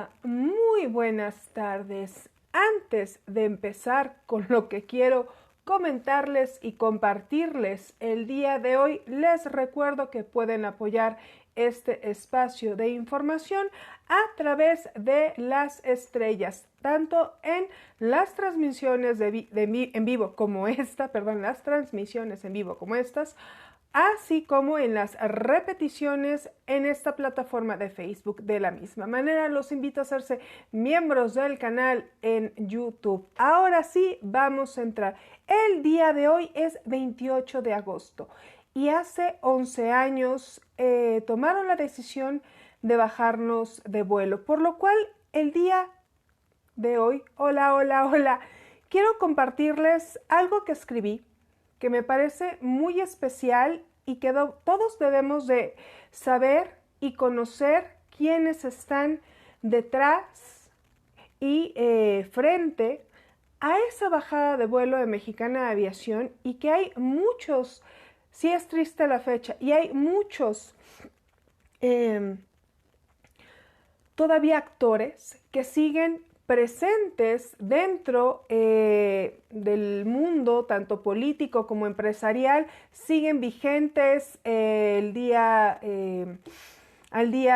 Hola, muy buenas tardes. Antes de empezar con lo que quiero comentarles y compartirles el día de hoy, les recuerdo que pueden apoyar este espacio de información a través de las estrellas, tanto en las transmisiones en vivo como las transmisiones en vivo como estas, así como en las repeticiones en esta plataforma de Facebook. De la misma manera, los invito a hacerse miembros del canal en YouTube. Ahora sí, vamos a entrar. El día de hoy es 28 de agosto y hace 11 años tomaron la decisión de bajarnos de vuelo, por lo cual el día de hoy, hola, quiero compartirles algo que escribí que me parece muy especial y que todos debemos de saber y conocer quiénes están detrás y frente a esa bajada de vuelo de Mexicana de Aviación, y que hay muchos, sí es triste la fecha, y hay muchos todavía actores que siguen presentes dentro del mundo, tanto político como empresarial, siguen vigentes al día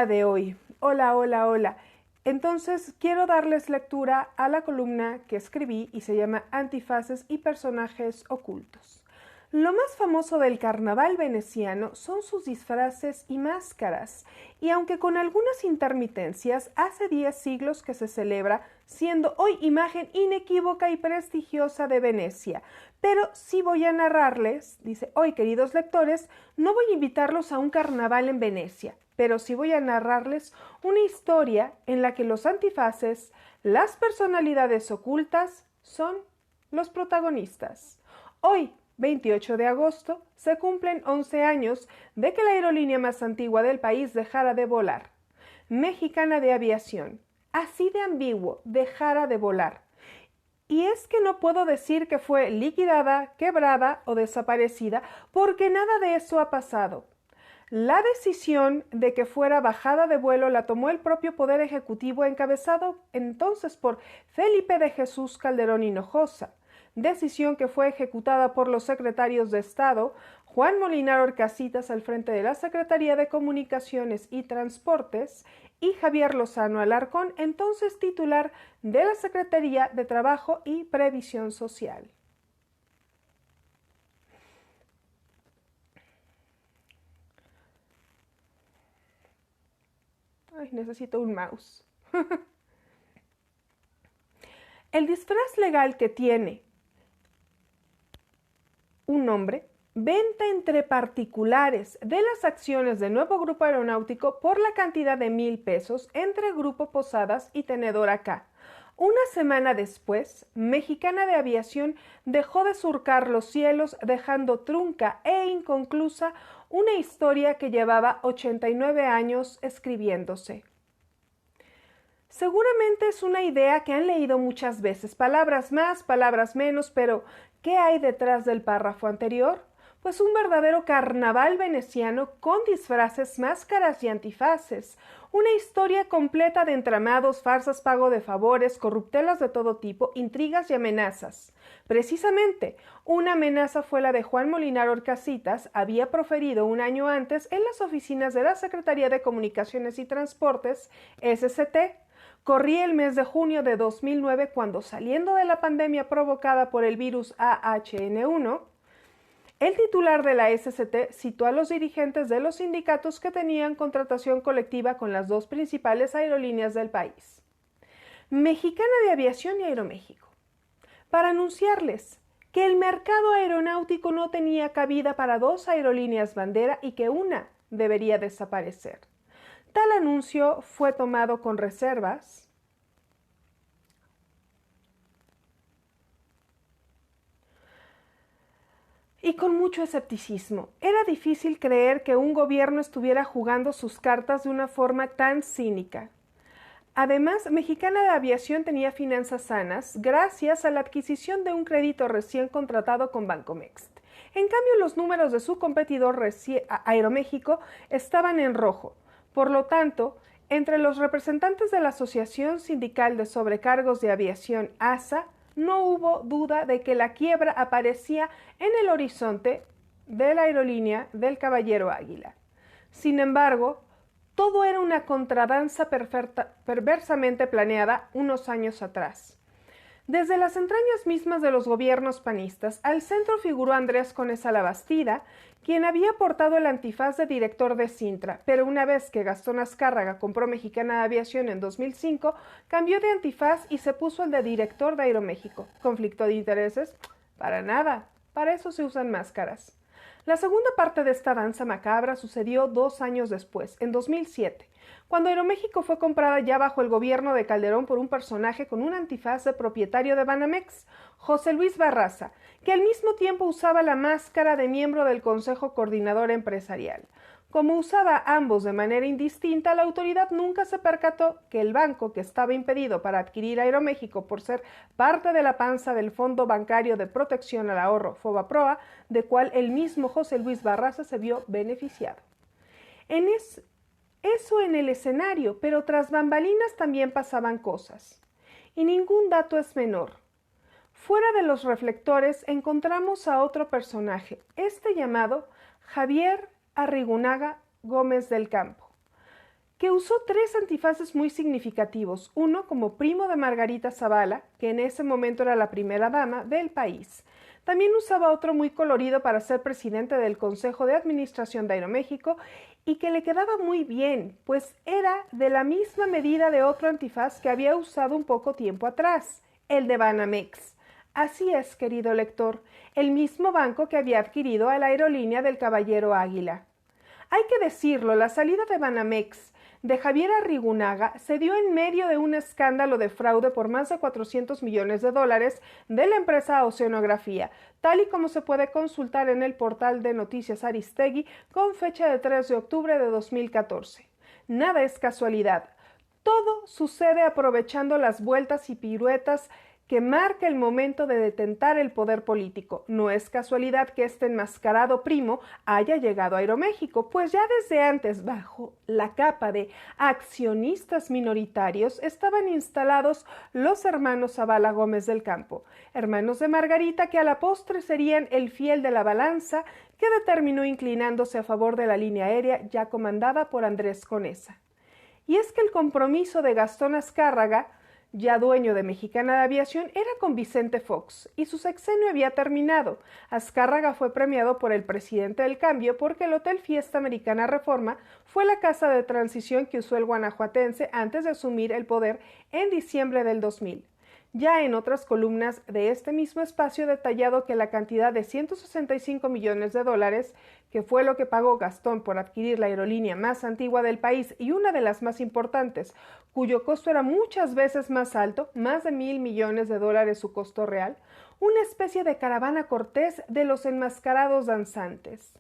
de hoy. Hola. Entonces, quiero darles lectura a la columna que escribí y se llama Antifaces y personajes ocultos. Lo más famoso del carnaval veneciano son sus disfraces y máscaras, y aunque con algunas intermitencias, hace 10 siglos que se celebra, siendo hoy imagen inequívoca y prestigiosa de Venecia. Pero sí voy a narrarles, dice, hoy queridos lectores, no voy a invitarlos a un carnaval en Venecia, pero sí voy a narrarles una historia en la que los antifaces, las personalidades ocultas, son los protagonistas. Hoy, 28 de agosto, se cumplen 11 años de que la aerolínea más antigua del país dejara de volar. Mexicana de Aviación. Así de ambiguo, dejara de volar. Y es que no puedo decir que fue liquidada, quebrada o desaparecida, porque nada de eso ha pasado. La decisión de que fuera bajada de vuelo la tomó el propio Poder Ejecutivo, encabezado entonces por Felipe de Jesús Calderón Hinojosa. Decisión que fue ejecutada por los secretarios de Estado Juan Molinar Orcasitas al frente de la Secretaría de Comunicaciones y Transportes y Javier Lozano Alarcón, entonces titular de la Secretaría de Trabajo y Previsión Social. Ay, necesito un mouse. El disfraz legal que tiene un nombre, venta entre particulares de las acciones del nuevo grupo aeronáutico por la cantidad de 1,000 pesos entre Grupo Posadas y Tenedor Acá. Una semana después, Mexicana de Aviación dejó de surcar los cielos, dejando trunca e inconclusa una historia que llevaba 89 años escribiéndose. Seguramente es una idea que han leído muchas veces, palabras más, palabras menos, pero ¿qué hay detrás del párrafo anterior? Pues un verdadero carnaval veneciano con disfraces, máscaras y antifaces. Una historia completa de entramados, farsas, pago de favores, corruptelas de todo tipo, intrigas y amenazas. Precisamente, una amenaza fue la de Juan Molinar Orcasitas, había proferido un año antes en las oficinas de la Secretaría de Comunicaciones y Transportes, SCT. Corría el mes de junio de 2009 cuando, saliendo de la pandemia provocada por el virus AH1N1, el titular de la SCT citó a los dirigentes de los sindicatos que tenían contratación colectiva con las dos principales aerolíneas del país, Mexicana de Aviación y Aeroméxico, para anunciarles que el mercado aeronáutico no tenía cabida para dos aerolíneas bandera y que una debería desaparecer. Tal anuncio fue tomado con reservas y con mucho escepticismo. Era difícil creer que un gobierno estuviera jugando sus cartas de una forma tan cínica. Además, Mexicana de Aviación tenía finanzas sanas gracias a la adquisición de un crédito recién contratado con Bancomext. En cambio, los números de su competidor Aeroméxico estaban en rojo. Por lo tanto, Entre los representantes de la Asociación Sindical de Sobrecargos de Aviación ASA, no hubo duda de que la quiebra aparecía en el horizonte de la aerolínea del Caballero Águila. Sin embargo, todo era una contradanza perversamente planeada unos años atrás. Desde las entrañas mismas de los gobiernos panistas, al centro figuró Andrés Conesa Labastida, quien había portado el antifaz de director de Cintra, pero una vez que Gastón Azcárraga compró Mexicana de Aviación en 2005, cambió de antifaz y se puso el de director de Aeroméxico. ¿Conflicto de intereses? Para nada, para eso se usan máscaras. La segunda parte de esta danza macabra sucedió 2 años después, en 2007, cuando Aeroméxico fue comprada ya bajo el gobierno de Calderón por un personaje con un antifaz de propietario de Banamex, José Luis Barraza, que al mismo tiempo usaba la máscara de miembro del Consejo Coordinador Empresarial. Como usaba ambos de manera indistinta, la autoridad nunca se percató que el banco que estaba impedido para adquirir Aeroméxico por ser parte de la panza del Fondo Bancario de Protección al Ahorro, FOBAPROA, de cual el mismo José Luis Barraza se vio beneficiado. Eso en el escenario, pero tras bambalinas también pasaban cosas. Y ningún dato es menor. Fuera de los reflectores encontramos a otro personaje, este llamado Javier Arrigunaga Gómez del Campo, que usó 3 antifaces muy significativos, uno como primo de Margarita Zavala, que en ese momento era la primera dama del país. También usaba otro muy colorido para ser presidente del Consejo de Administración de Aeroméxico y que le quedaba muy bien, pues era de la misma medida de otro antifaz que había usado un poco tiempo atrás, el de Banamex. Así es, querido lector, el mismo banco que había adquirido a la aerolínea del Caballero Águila. Hay que decirlo, la salida de Banamex de Javier Arrigunaga se dio en medio de un escándalo de fraude por más de $400 millones de la empresa Oceanografía, tal y como se puede consultar en el portal de Noticias Aristegui con fecha de 3 de octubre de 2014. Nada es casualidad. Todo sucede aprovechando las vueltas y piruetas que marca el momento de detentar el poder político. No es casualidad que este enmascarado primo haya llegado a Aeroméxico, pues ya desde antes, bajo la capa de accionistas minoritarios, estaban instalados los hermanos Zavala Gómez del Campo, hermanos de Margarita, que a la postre serían el fiel de la balanza que determinó inclinándose a favor de la línea aérea ya comandada por Andrés Conesa. Y es que el compromiso de Gastón Azcárraga, ya dueño de Mexicana de Aviación, era con Vicente Fox, y su sexenio había terminado. Azcárraga fue premiado por el presidente del cambio porque el Hotel Fiesta Americana Reforma fue la casa de transición que usó el guanajuatense antes de asumir el poder en diciembre del 2000. Ya en otras columnas de este mismo espacio he detallado que la cantidad de $165 millones, que fue lo que pagó Gastón por adquirir la aerolínea más antigua del país y una de las más importantes, cuyo costo era muchas veces más alto, más de $1,000 millones su costo real, una especie de caravana cortés de los enmascarados danzantes.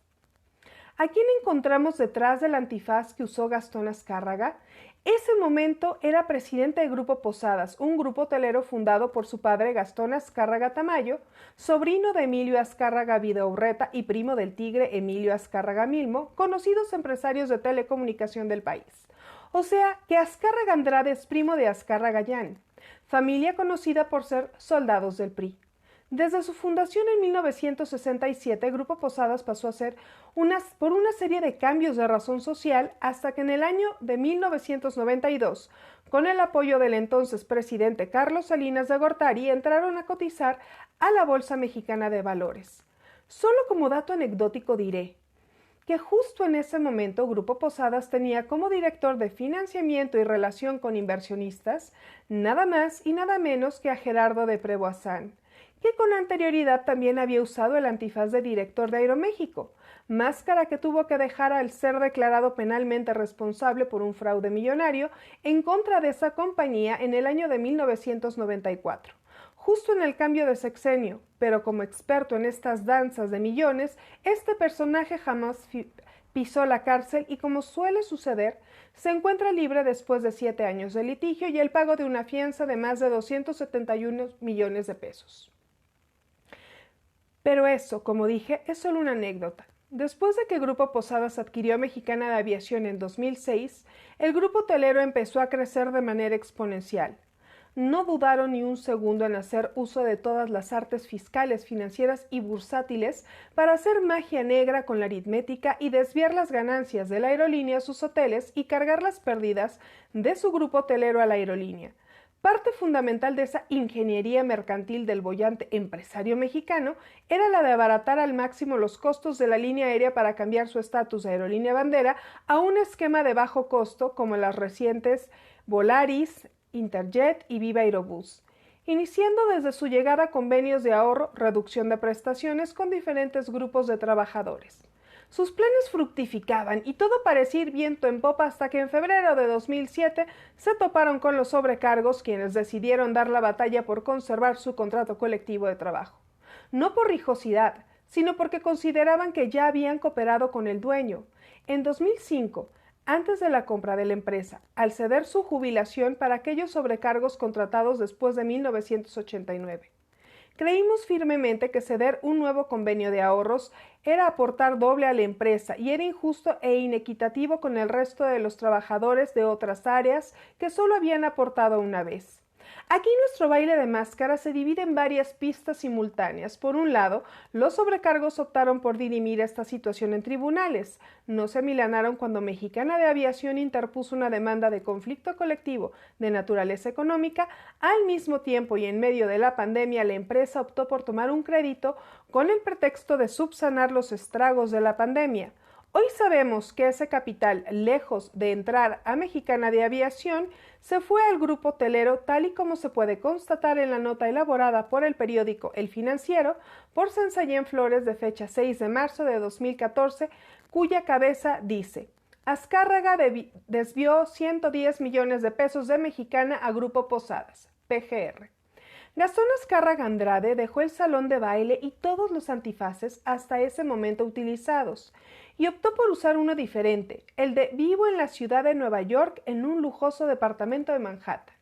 ¿A quién encontramos detrás del antifaz que usó Gastón Azcárraga? Ese momento era presidente del Grupo Posadas, un grupo hotelero fundado por su padre Gastón Azcárraga Tamayo, sobrino de Emilio Azcárraga Vidaurreta y primo del tigre Emilio Azcárraga Milmo, conocidos empresarios de telecomunicación del país. O sea que Azcárraga Andrade es primo de Azcárraga Llán, familia conocida por ser soldados del PRI. Desde su fundación en 1967, el Grupo Posadas pasó a ser por una serie de cambios de razón social hasta que en el año de 1992, con el apoyo del entonces presidente Carlos Salinas de Gortari, entraron a cotizar a la Bolsa Mexicana de Valores. Solo como dato anecdótico diré que justo en ese momento Grupo Posadas tenía como director de financiamiento y relación con inversionistas nada más y nada menos que a Gerardo de Preboazán, que con anterioridad también había usado el antifaz de director de Aeroméxico, máscara que tuvo que dejar al ser declarado penalmente responsable por un fraude millonario en contra de esa compañía en el año de 1994, justo en el cambio de sexenio, pero como experto en estas danzas de millones, este personaje jamás pisó la cárcel y, como suele suceder, se encuentra libre después de 7 años de litigio y el pago de una fianza de más de 271 millones de pesos. Pero eso, como dije, es solo una anécdota. Después de que Grupo Posadas adquirió Mexicana de Aviación en 2006, el grupo hotelero empezó a crecer de manera exponencial. No dudaron ni un segundo en hacer uso de todas las artes fiscales, financieras y bursátiles para hacer magia negra con la aritmética y desviar las ganancias de la aerolínea a sus hoteles y cargar las pérdidas de su grupo hotelero a la aerolínea. Parte fundamental de esa ingeniería mercantil del boyante empresario mexicano era la de abaratar al máximo los costos de la línea aérea para cambiar su estatus de aerolínea bandera a un esquema de bajo costo como las recientes Volaris, Interjet y Viva Aerobús, iniciando desde su llegada convenios de ahorro, reducción de prestaciones con diferentes grupos de trabajadores. Sus planes fructificaban y todo parecía ir viento en popa hasta que en febrero de 2007 se toparon con los sobrecargos, quienes decidieron dar la batalla por conservar su contrato colectivo de trabajo. No por rijosidad, sino porque consideraban que ya habían cooperado con el dueño. En 2005, antes de la compra de la empresa, al ceder su jubilación para aquellos sobrecargos contratados después de 1989. Creímos firmemente que ceder un nuevo convenio de ahorros era aportar doble a la empresa y era injusto e inequitativo con el resto de los trabajadores de otras áreas que solo habían aportado una vez. Aquí nuestro baile de máscara se divide en varias pistas simultáneas. Por un lado, los sobrecargos optaron por dirimir esta situación en tribunales. No se amilanaron cuando Mexicana de Aviación interpuso una demanda de conflicto colectivo de naturaleza económica. Al mismo tiempo y en medio de la pandemia, la empresa optó por tomar un crédito con el pretexto de subsanar los estragos de la pandemia. Hoy sabemos que ese capital, lejos de entrar a Mexicana de Aviación, se fue al grupo hotelero, tal y como se puede constatar en la nota elaborada por el periódico El Financiero por Sensayén Flores de fecha 6 de marzo de 2014, cuya cabeza dice: Azcárraga desvió 110 millones de pesos de Mexicana a Grupo Posadas, PGR. Gastón Azcárraga Andrade dejó el salón de baile y todos los antifaces hasta ese momento utilizados, y optó por usar uno diferente, el de vivo en la ciudad de Nueva York en un lujoso departamento de Manhattan.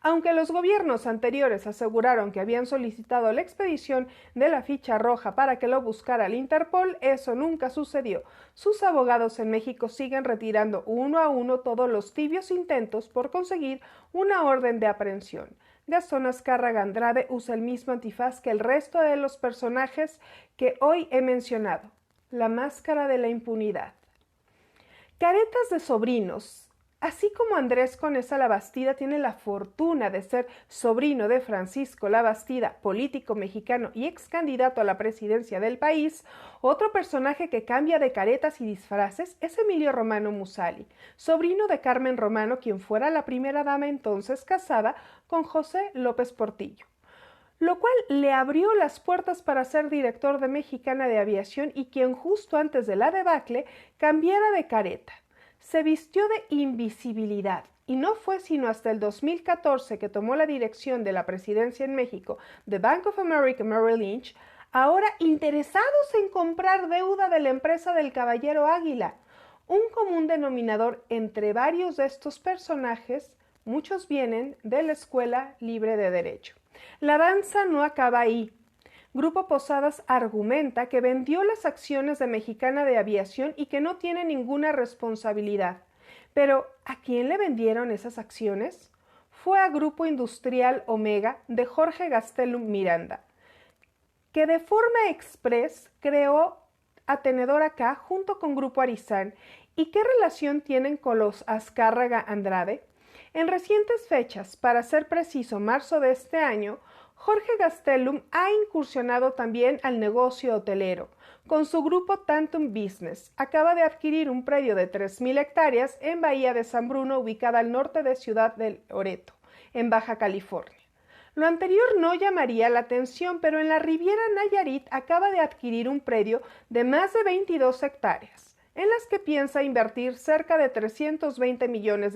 Aunque los gobiernos anteriores aseguraron que habían solicitado la expedición de la ficha roja para que lo buscara el Interpol, eso nunca sucedió. Sus abogados en México siguen retirando uno a uno todos los tibios intentos por conseguir una orden de aprehensión. Gastón Azcárraga Andrade usa el mismo antifaz que el resto de los personajes que hoy he mencionado. La máscara de la impunidad. Caretas de sobrinos. Así como Andrés Conesa Labastida tiene la fortuna de ser sobrino de Francisco Labastida, político mexicano y ex candidato a la presidencia del país, otro personaje que cambia de caretas y disfraces es Emilio Romano Musali, sobrino de Carmen Romano, quien fuera la primera dama entonces casada con José López Portillo, lo cual le abrió las puertas para ser director de Mexicana de Aviación y quien justo antes de la debacle cambiara de careta. Se vistió de invisibilidad y no fue sino hasta el 2014 que tomó la dirección de la presidencia en México de Bank of America Merrill Lynch, ahora interesados en comprar deuda de la empresa del Caballero Águila. Un común denominador entre varios de estos personajes, muchos vienen de la Escuela Libre de Derecho. La danza no acaba ahí. Grupo Posadas argumenta que vendió las acciones de Mexicana de Aviación y que no tiene ninguna responsabilidad. Pero, ¿a quién le vendieron esas acciones? Fue a Grupo Industrial Omega de Jorge Gastelum Miranda, que de forma express creó Atenedor Acá junto con Grupo Arizán. ¿Y qué relación tienen con los Azcárraga Andrade? En recientes fechas, para ser preciso, marzo de este año, Jorge Gastelum ha incursionado también al negocio hotelero. Con su grupo Tantum Business, acaba de adquirir un predio de 3,000 hectáreas en Bahía de San Bruno, ubicada al norte de Ciudad del Loreto, en Baja California. Lo anterior no llamaría la atención, pero en la Riviera Nayarit acaba de adquirir un predio de más de 22 hectáreas. En las que piensa invertir cerca de $320 millones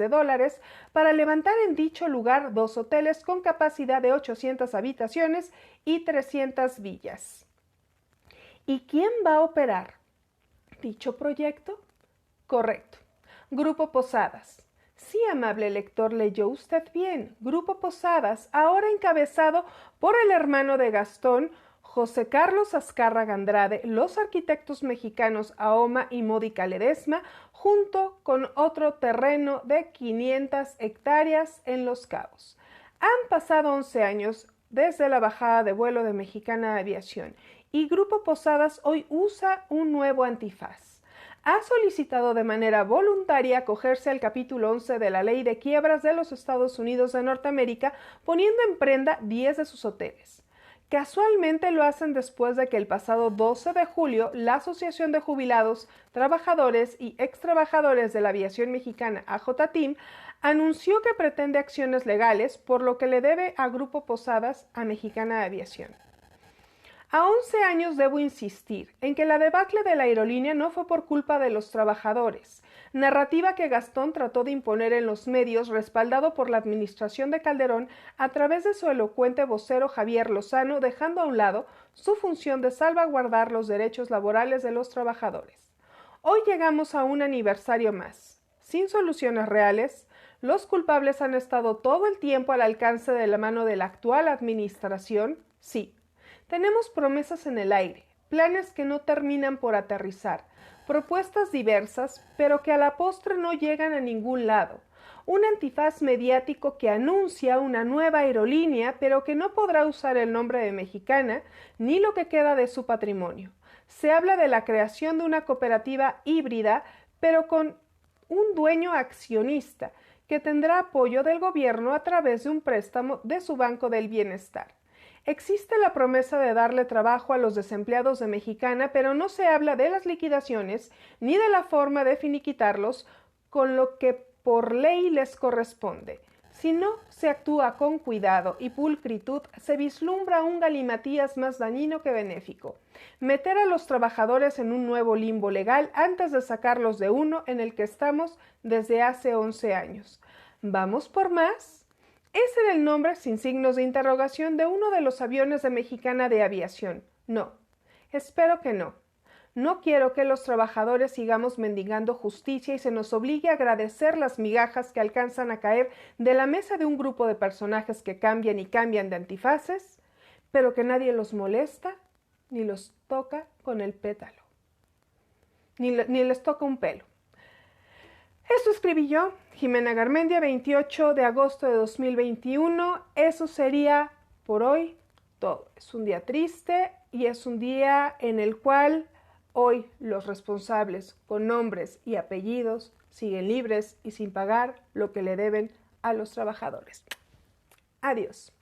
para levantar en dicho lugar 2 hoteles con capacidad de 800 habitaciones y 300 villas. ¿Y quién va a operar dicho proyecto? Correcto, Grupo Posadas. Sí, amable lector, leyó usted bien. Grupo Posadas, ahora encabezado por el hermano de Gastón, José Carlos Azcárraga Andrade, los arquitectos mexicanos Ahoma y Módica Ledesma, junto con otro terreno de 500 hectáreas en Los Cabos. Han pasado 11 años desde la bajada de vuelo de Mexicana Aviación y Grupo Posadas hoy usa un nuevo antifaz. Ha solicitado de manera voluntaria acogerse al capítulo 11 de la Ley de Quiebras de los Estados Unidos de Norteamérica, poniendo en prenda 10 de sus hoteles. Casualmente lo hacen después de que el pasado 12 de julio la Asociación de Jubilados, Trabajadores y Extrabajadores de la Aviación Mexicana, AJTIM, anunció que pretende acciones legales por lo que le debe a Grupo Posadas a Mexicana Aviación. A 11 años debo insistir en que la debacle de la aerolínea no fue por culpa de los trabajadores, narrativa que Gastón trató de imponer en los medios respaldado por la administración de Calderón a través de su elocuente vocero Javier Lozano, dejando a un lado su función de salvaguardar los derechos laborales de los trabajadores. Hoy llegamos a un aniversario más. Sin soluciones reales, los culpables han estado todo el tiempo al alcance de la mano de la actual administración, sí. Tenemos promesas en el aire, planes que no terminan por aterrizar, propuestas diversas, pero que a la postre no llegan a ningún lado. Un antifaz mediático que anuncia una nueva aerolínea, pero que no podrá usar el nombre de Mexicana ni lo que queda de su patrimonio. Se habla de la creación de una cooperativa híbrida, pero con un dueño accionista, que tendrá apoyo del gobierno a través de un préstamo de su Banco del Bienestar. Existe la promesa de darle trabajo a los desempleados de Mexicana, pero no se habla de las liquidaciones ni de la forma de finiquitarlos con lo que por ley les corresponde. Si no se actúa con cuidado y pulcritud, se vislumbra un galimatías más dañino que benéfico. Meter a los trabajadores en un nuevo limbo legal antes de sacarlos de uno en el que estamos desde hace 11 años. ¿Vamos por más? Ese era el nombre sin signos de interrogación de uno de los aviones de Mexicana de Aviación. No, espero que no. No quiero que los trabajadores sigamos mendigando justicia y se nos obligue a agradecer las migajas que alcanzan a caer de la mesa de un grupo de personajes que cambian y cambian de antifaces, pero que nadie los molesta ni los toca con el pétalo, ni les toca un pelo. Esto escribí yo, Jimena Garmendia, 28 de agosto de 2021. Eso sería por hoy todo. Es un día triste y es un día en el cual hoy los responsables con nombres y apellidos siguen libres y sin pagar lo que le deben a los trabajadores. Adiós.